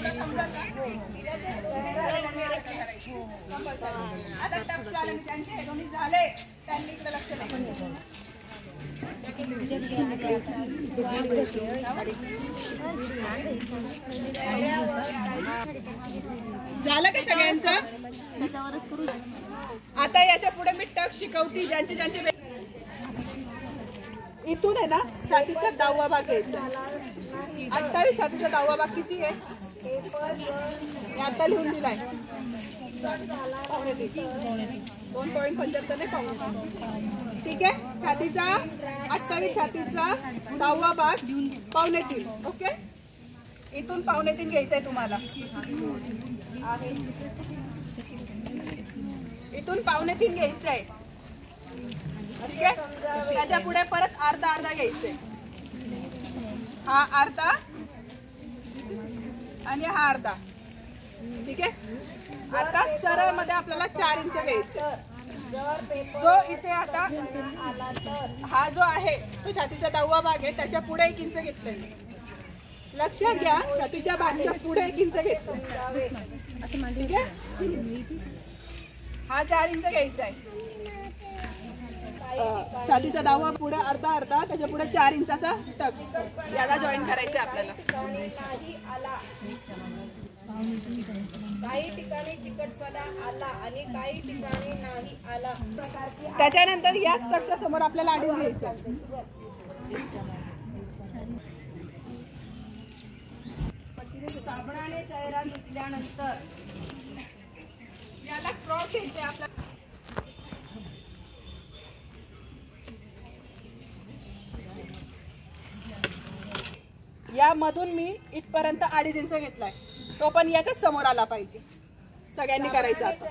एवढं समजा आता टक्स आले ज्यांचे हे दोन्ही झाले त्यांनी इकडे लक्ष द्यायचं. झालं का सगळ्यांचं? आता याच्या पुढे मी टक शिकवती. ज्यांचे ज्यांचे इथून आहे ना छातीचा 10वा भाग घ्यायचा. 28 छातीचा 10वा भाग किती आहे? आता लिहून दिलाय 2.75 नाही पावणे. ठीक आहे. छातीचा 28 छातीचा 10वा भाग 2.25. ओके. इथून 2.25 घ्यायचंय तुम्हाला. इथून 2.25 घ्यायचंय. ठीक आहे. त्याच्या पुढे परत अर्धा घ्यायचंय. हा अर्धा आणि हा अर्धा. ठीक आहे. आता सरळ मध्ये आपल्याला 4 इंच घ्यायचं. जो इथे आता हा जो आहे तो छातीचा 10वा भाग आहे. त्याच्या पुढे 1 इंच घेतलंय. लक्षात घ्या छातीच्या भागच्या पुढे 1 इंच घेतलंय. ठीक आहे. हा 4 इंच घ्यायचा आहे. छातीचा 10वा पुढे अर्धा त्याच्या पुढे 4 इंचाचा टक्स याला जॉईन करायचं आपल्याला. काही ठिकाणी तिखटसोडा आला आणि काही ठिकाणी नाही आला. त्याच्यानंतर या स्कर्टच्या समोर आपल्याला अडीच घ्यायचं. साबणाने चेहरा धुतल्यानंतर याला क्रॉस घ्यायचे आपल्याला. यामधून मी इथपर्यंत 2.5 इंच घेतलाय. तो पण याच्याच समोर आला पाहिजे. सगळ्यांनी करायचं आता.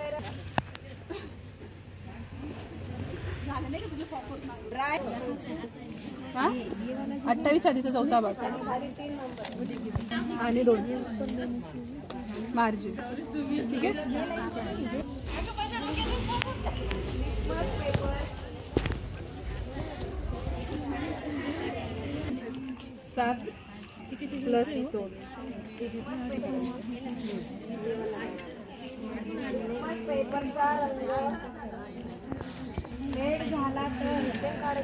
ड्राय 28 छातीचा 4था भाग आणि 2 मार्जिन. ठीक आहे. 7 प्लस 2 पेपरचा रंग लेट झाला तर